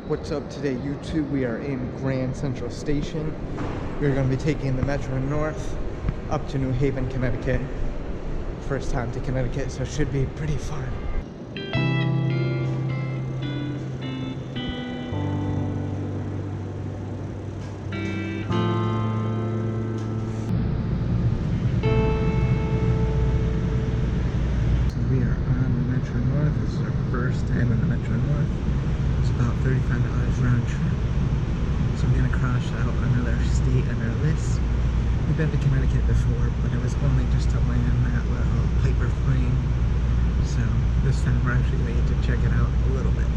What's up today, YouTube? We are in Grand Central Station. We're going to be taking the Metro North up to New Haven, Connecticut. First time to Connecticut, so it should be pretty fun. So we are on the Metro North. This is our first time in the Metro North. It's about $35 round trip. So we're gonna cross out another state on our list. We've been to Connecticut before, but it was only just to land that little paper plane. So this time we're actually gonna get to check it out a little bit.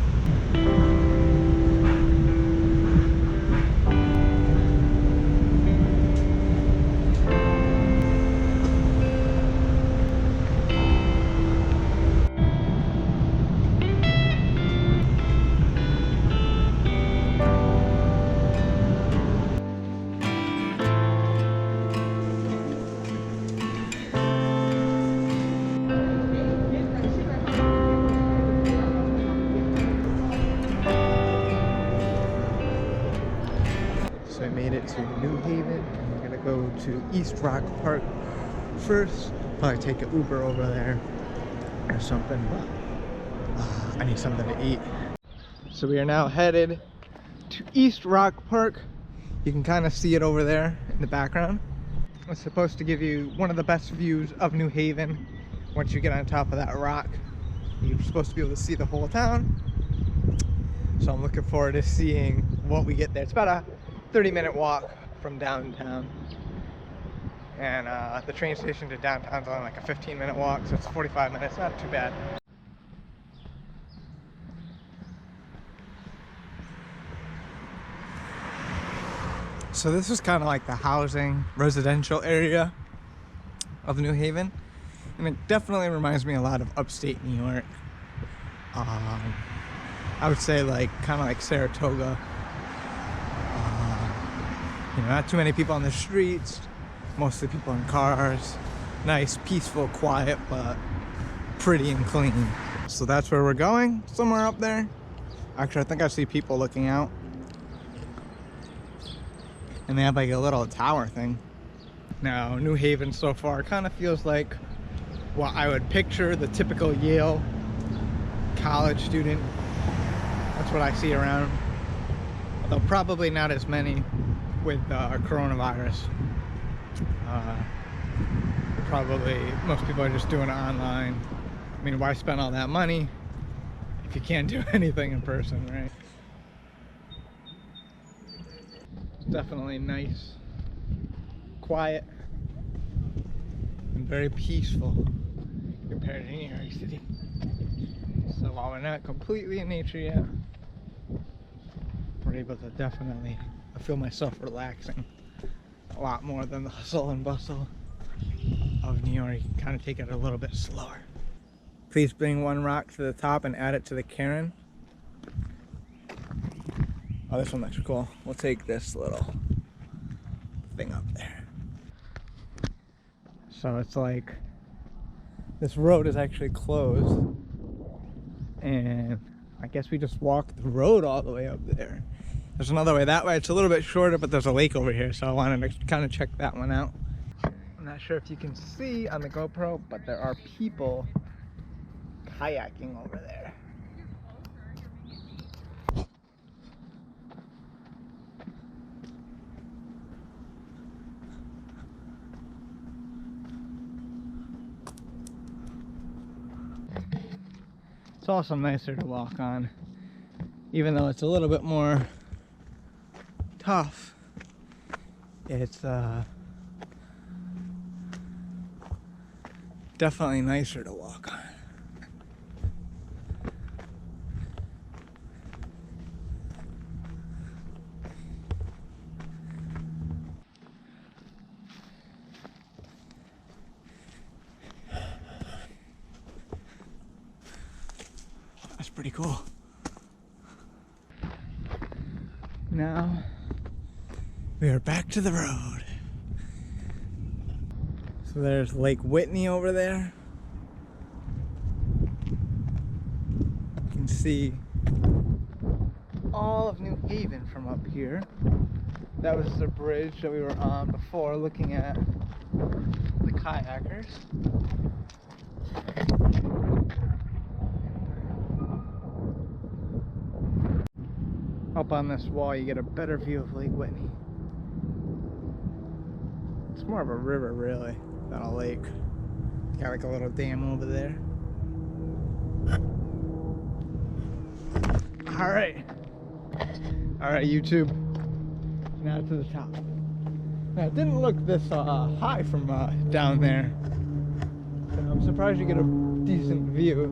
So I made it to New Haven. I'm gonna go to East Rock Park first. Probably take an Uber over there or something, but I need something to eat. So we are now headed to East Rock Park. You can kind of see it over there in the background. It's supposed to give you one of the best views of New Haven. Once you get on top of that rock, you're supposed to be able to see the whole town. So I'm looking forward to seeing what we get there. It's about a 30-minute walk from downtown, and the train station to downtown is only like a 15-minute walk, so it's 45 minutes, not too bad. So this is kind of like the housing residential area of New Haven, and it definitely reminds me a lot of upstate New York. I would say like kind of like Saratoga. You know, not too many people on the streets, mostly people in cars. Nice, peaceful, quiet, but pretty and clean. So that's where we're going, somewhere up there. Actually, I think I see people looking out. And they have like a little tower thing. Now, New Haven so far kind of feels like what I would picture the typical Yale college student. That's what I see around. Although probably not as many with coronavirus. Probably most people are just doing it online. I mean, why spend all that money if you can't do anything in person, right? It's definitely nice, quiet, and very peaceful compared to New York City. So while we're not completely in nature yet, we're able to definitely, I feel myself relaxing a lot more than the hustle and bustle of New York. You can kind of take it a little bit slower. Please bring one rock to the top and add it to the cairn. Oh, this one looks cool. We'll take this little thing up there. So it's like this road is actually closed, and I guess we just walk the road all the way up there. There's another way that way. It's a little bit shorter, but there's a lake over here, so I wanted to kind of check that one out. I'm not sure if you can see on the GoPro, but there are people kayaking over there. It's also nicer to walk on, even though it's a little bit more tough. It's definitely nicer to walk on. That's pretty cool. Now we are back to the road. So there's Lake Whitney over there. You can see all of New Haven from up here. That was the bridge that we were on before, looking at the kayakers. Up on this wall, you get a better view of Lake Whitney. It's more of a river, really, than a lake. Got like a little dam over there. All right, YouTube. Now to the top. Now, it didn't look this high from down there. So I'm surprised you get a decent view.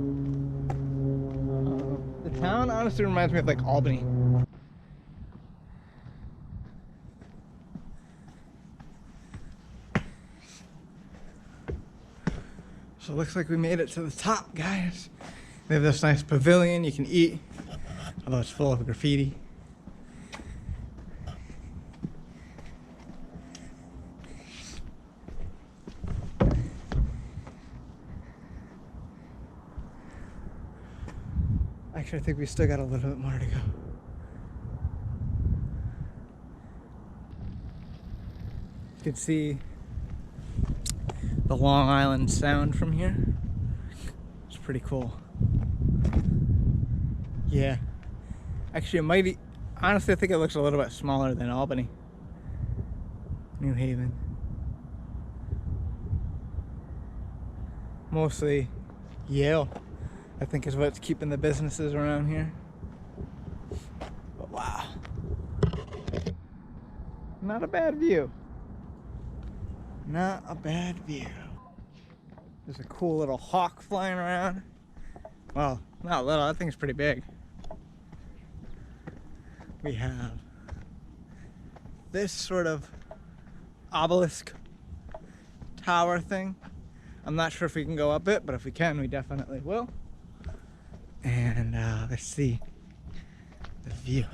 The town honestly reminds me of like Albany. So it looks like we made it to the top, guys. They have this nice pavilion you can eat, although it's full of graffiti. Actually, I think we still got a little bit more to go. You can see the Long Island Sound from here. It's pretty cool. Yeah. Actually, it might, honestly, I think it looks a little bit smaller than Albany. New Haven. Mostly Yale, I think, is what's keeping the businesses around here. But wow. Not a bad view. Not a bad view. There's a cool little hawk flying around. Well, not little, that thing's pretty big. We have this sort of obelisk tower thing. I'm not sure if we can go up it, but if we can, we definitely will. And let's see the view.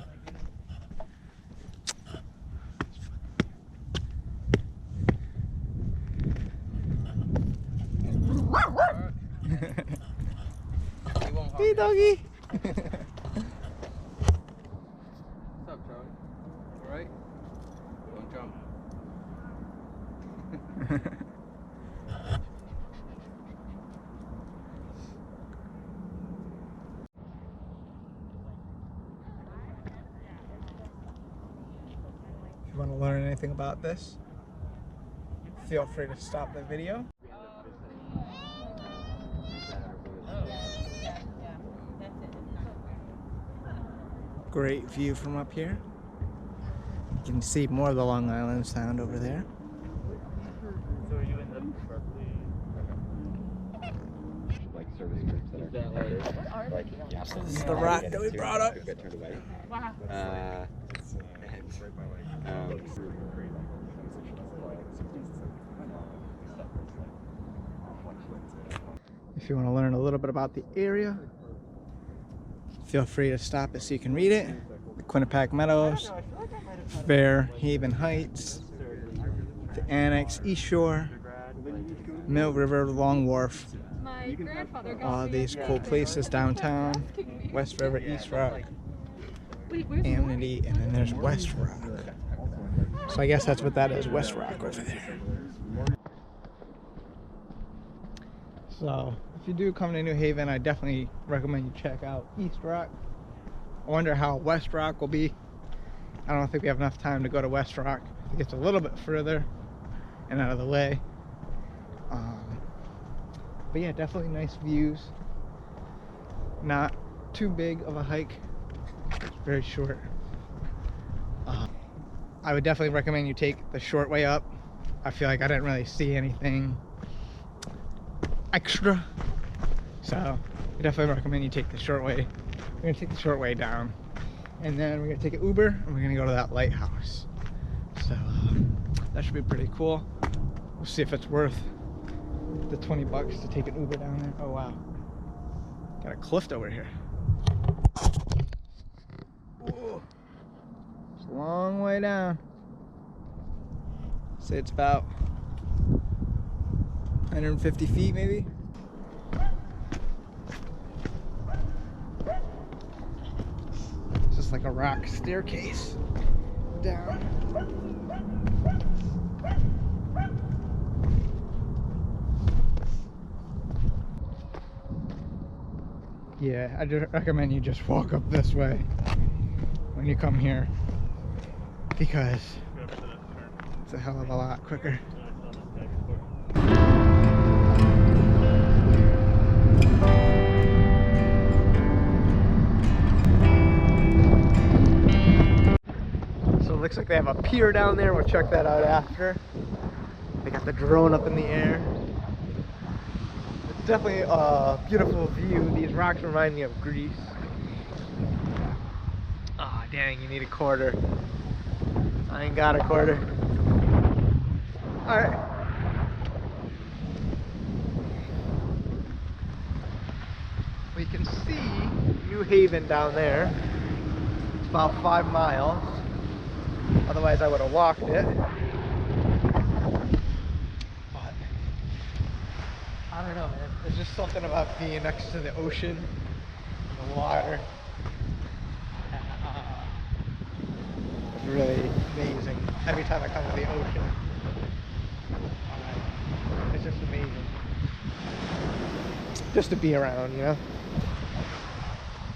Hey, doggy. What's up, Charlie? All right? Don't jump. If you want to learn anything about this, feel free to stop the video. Great view from up here. You can see more of the Long Island Sound over there. So are you in the Berkeley? Like service groups that are like yeah. This is the rock that we brought up. Get turned away. Wow. If you want to learn a little bit about the area, feel free to stop it so you can read it. The Quinnipiac Meadows, Fair Haven Heights, the Annex, East Shore, Mill River, Long Wharf, My grandfather got all these cool places downtown, West River, East Rock, Amity, and then there's West Rock. So I guess that's what that is, West Rock over there. So if you do come to New Haven, I definitely recommend you check out East Rock. I wonder how West Rock will be. I don't think we have enough time to go to West Rock. I think it's a little bit further and out of the way. But yeah, definitely nice views. Not too big of a hike. It's very short. I would definitely recommend you take the short way up. I feel like I didn't really see anything extra. So I definitely recommend you take the short way. We're gonna take the short way down. And then we're gonna take an Uber and we're gonna go to that lighthouse. So that should be pretty cool. We'll see if it's worth the 20 bucks to take an Uber down there. Oh wow. Got a cliff over here. Whoa. It's a long way down. Say it's about 150 feet maybe. It's just just like a rock staircase down. Yeah, I just recommend you just walk up this way when you come here, because it's a hell of a lot quicker. So it looks like they have a pier down there. We'll check that out after. They got the drone up in the air. It's definitely a beautiful view. These rocks remind me of Greece. Ah, oh, dang, you need a quarter. I ain't got a quarter. Alright. We can see New Haven down there. It's about 5 miles. Otherwise I would have walked it. But I don't know, man. There's just something about being next to the ocean and the water. It's really amazing. Every time I come to the ocean, it's just amazing. Just to be around, you know?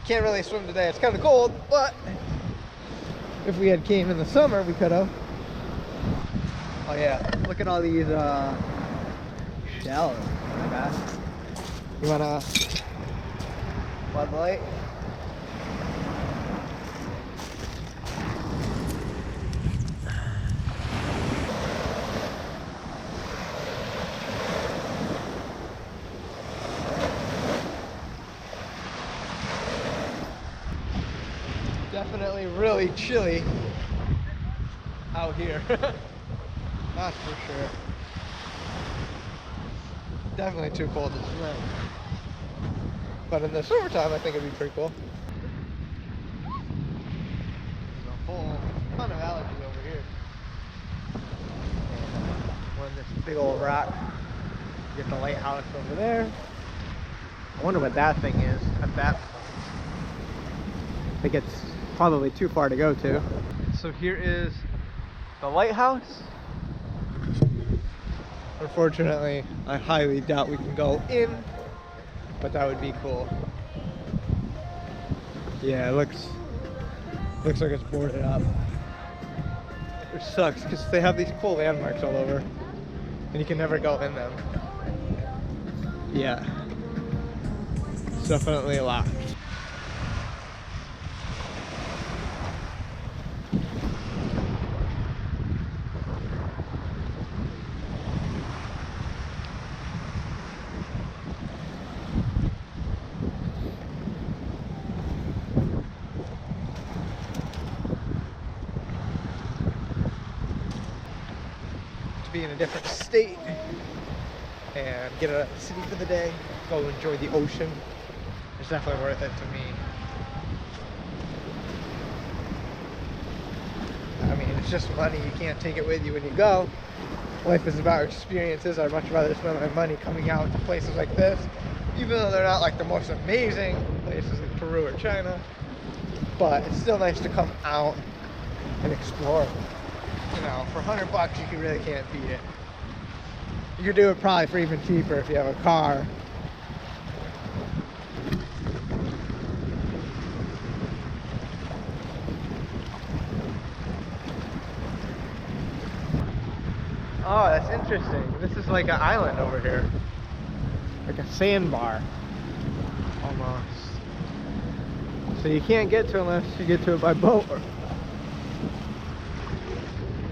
Can't really swim today. It's kind of cold, but if we had came in the summer, we could have. Oh yeah, look at all these shells. Oh my God. You wanna Bud Light? Definitely really chilly out here. That's for sure. Definitely too cold to swim. But in the summertime, I think it'd be pretty cool. There's a whole ton of algae over here. And one of this big old rock. You get the lighthouse over there. I wonder what that thing is at that point. I think it's probably too far to go to. So here is the lighthouse. Unfortunately, I highly doubt we can go in, but that would be cool. Yeah, it looks like it's boarded up. Which sucks because they have these cool landmarks all over and you can never go in them. Yeah, it's definitely locked. Be in a different state and get out of the city for the day, go enjoy the ocean. It's definitely worth it to me. I mean, it's just money. You can't take it with you when you go. Life is about experiences. I'd much rather spend my money coming out to places like this, even though they're not like the most amazing places like Peru or China, but it's still nice to come out and explore. You know, for $100 you really can't beat it. You could do it probably for even cheaper if you have a car. Oh, that's interesting. This is like an island over here. Like a sandbar. Almost. So you can't get to it unless you get to it by boat.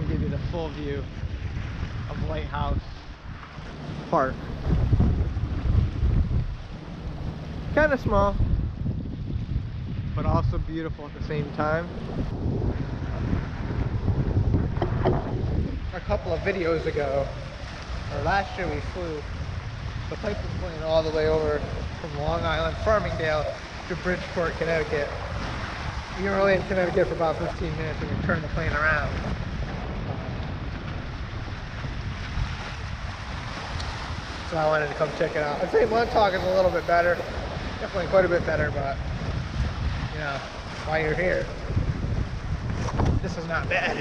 Give you the full view of Lighthouse Park. Kind of small, but also beautiful at the same time. A couple of videos ago, or last year we flew, the plane was flying all the way over from Long Island, Farmingdale to Bridgeport, Connecticut. We were only in Connecticut for about 15 minutes and we turned the plane around. So I wanted to come check it out. I'd say Montauk is a little bit better. Definitely quite a bit better, but you know, while you're here. This is not bad.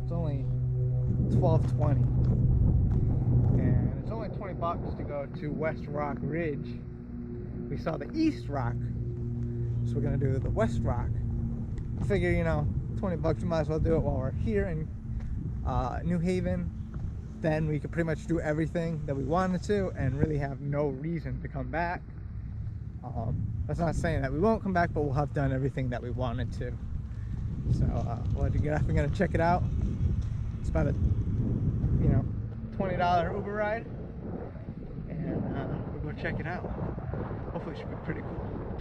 It's only 12:20, and it's only $20 to go to West Rock Ridge. We saw the East Rock, so we're gonna do the West Rock. I figure, you know, $20, we might as well do it while we're here in New Haven. Then we could pretty much do everything that we wanted to and really have no reason to come back. That's not saying that we won't come back, but we'll have done everything that we wanted to. So we'll have to get up and gonna check it out. It's about a, you know, $20 Uber ride, and we'll go check it out. Hopefully it should be pretty cool.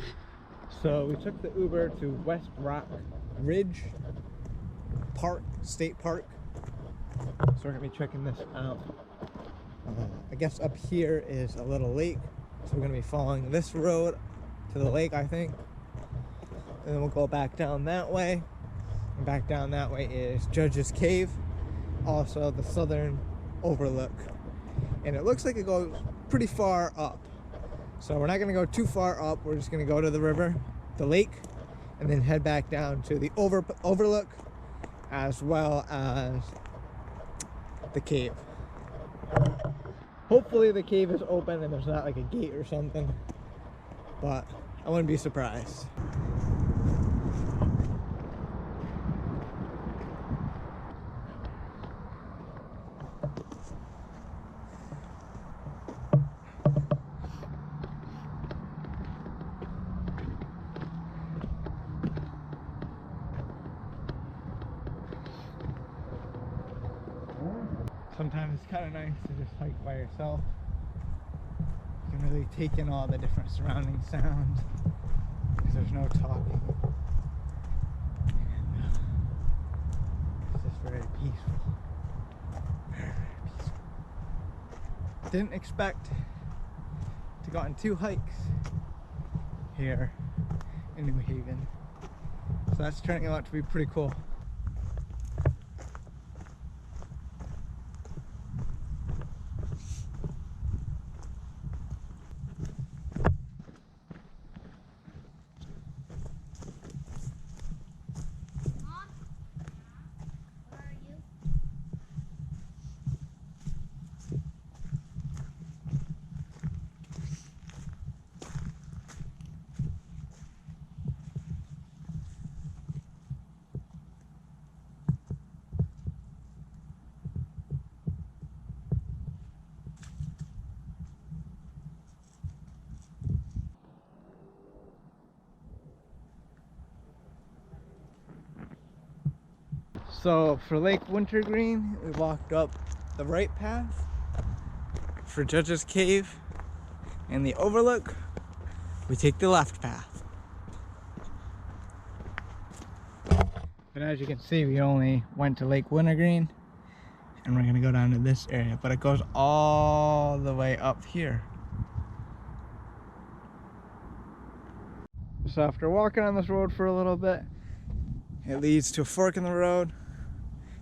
So we took the Uber to West Rock Ridge Park, State Park. So we're gonna be checking this out. I guess up here is a little lake, so we're gonna be following this road to the lake, I think. And then we'll go back down that way. And back down that way is Judge's Cave, also the southern overlook. And it looks like it goes pretty far up. So we're not gonna go too far up, we're just gonna go to the river, the lake, and then head back down to the overlook, as well as the cave. Hopefully the cave is open and there's not like a gate or something, but I wouldn't be surprised. Sometimes it's kind of nice to just hike by yourself. You can really take in all the different surrounding sounds because there's no talking. And it's just very peaceful. Very, very peaceful. Didn't expect to go on 2 hikes here in New Haven. So that's turning out to be pretty cool. So for Lake Wintergreen, we walked up the right path. For Judge's Cave and the overlook, we take the left path. But as you can see, we only went to Lake Wintergreen, and we're gonna go down to this area, but it goes all the way up here. So after walking on this road for a little bit, it leads to a fork in the road.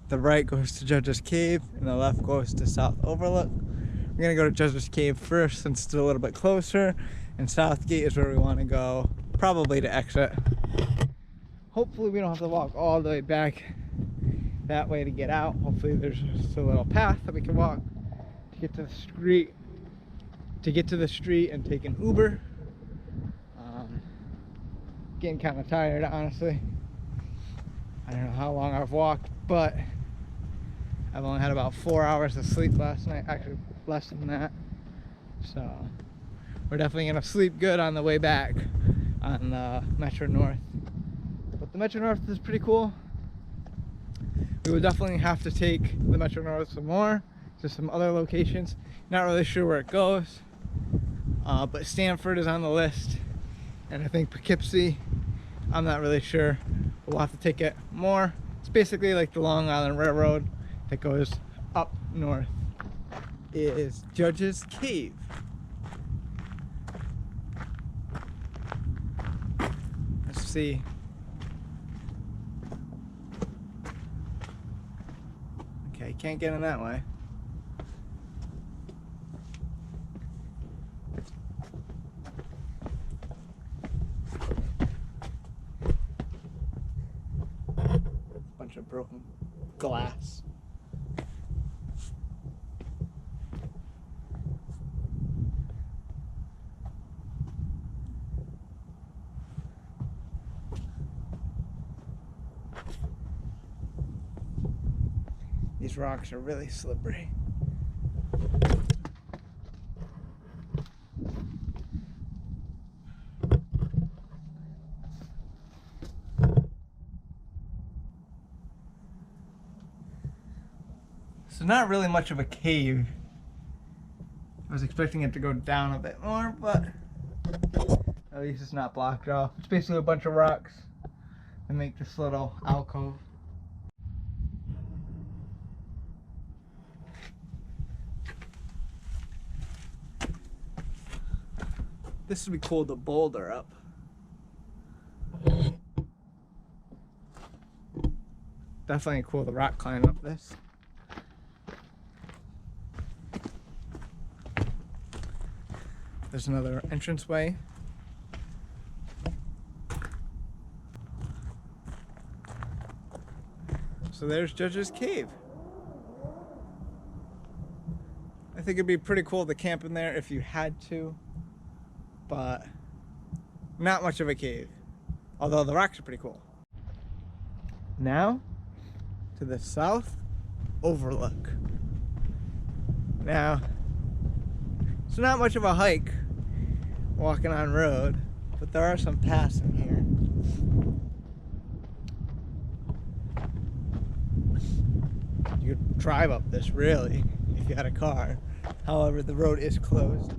The right goes to Judge's Cave and the left goes to South Overlook. We're gonna go to Judge's Cave first since it's a little bit closer, and Southgate is where we want to go, probably to exit. Hopefully we don't have to walk all the way back that way to get out. Hopefully there's just a little path that we can walk to get to the street, and take an Uber. Getting kind of tired, honestly. I don't know how long I've walked, but I've only had about 4 hours of sleep last night, actually less than that. So we're definitely gonna sleep good on the way back on the Metro North. But the Metro North is pretty cool. We would definitely have to take the Metro North some more to some other locations. Not really sure where it goes, but Stanford is on the list, and I think Poughkeepsie, I'm not really sure. We'll have to take it more. It's basically like the Long Island Railroad that goes up north. Is Judge's Cave. Let's see. Okay, can't get in that way. Bunch of broken glass. These rocks are really slippery. So not really much of a cave. I was expecting it to go down a bit more, but at least it's not blocked off. It's basically a bunch of rocks that make this little alcove. This would be cool to boulder up. Definitely cool to rock climb up this. There's another entranceway. So there's Judge's Cave. I think it'd be pretty cool to camp in there if you had to, but not much of a cave. Although the rocks are pretty cool. Now, to the south, overlook. Now, it's not much of a hike walking on road, but there are some paths in here. You could drive up this really if you had a car. However, the road is closed.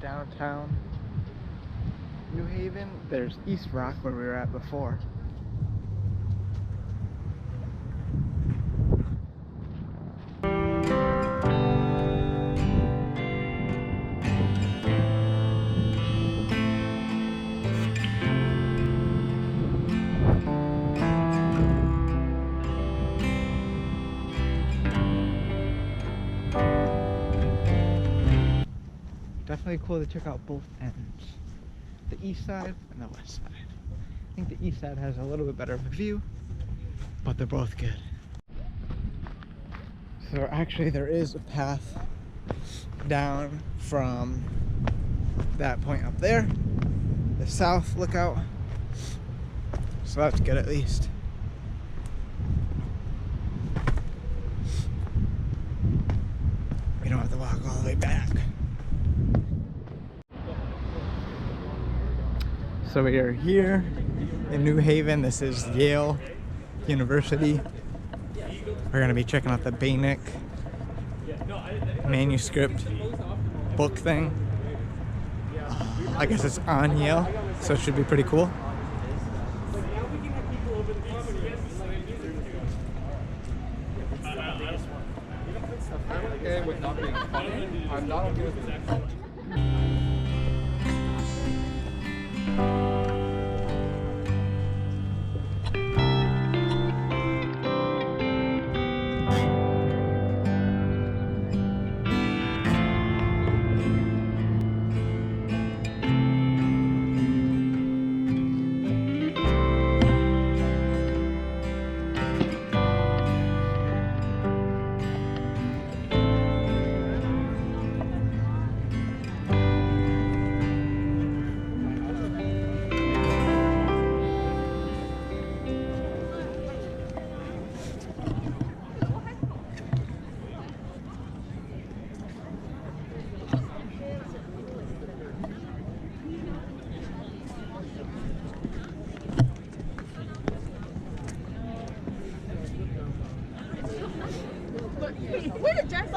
Downtown New Haven. There's East Rock where we were at before. Definitely cool to check out both ends, the east side and the west side. I think the east side has a little bit better of a view, but they're both good. So actually there is a path down from that point up there, the south lookout, so that's good at least. We don't have to walk all the way back. So we are here in New Haven. This is Yale University. We're going to be checking out the Bannock manuscript book thing. I guess it's on Yale, so it should be pretty cool. I'm okay with not being funny. I'm not okay with being funny.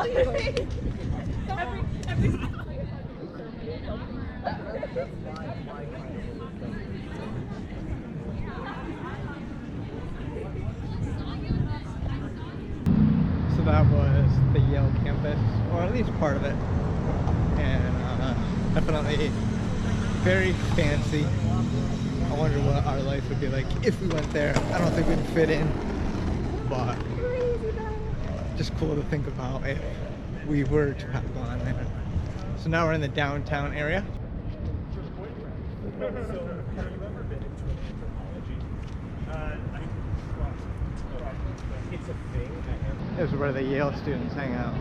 So that was the Yale campus, or at least part of it, and definitely very fancy. I wonder what our life would be like if we went there. I don't think we'd fit in, but just cool to think about if we were to have gone there. So now we're in the downtown area. This is where the Yale students hang out.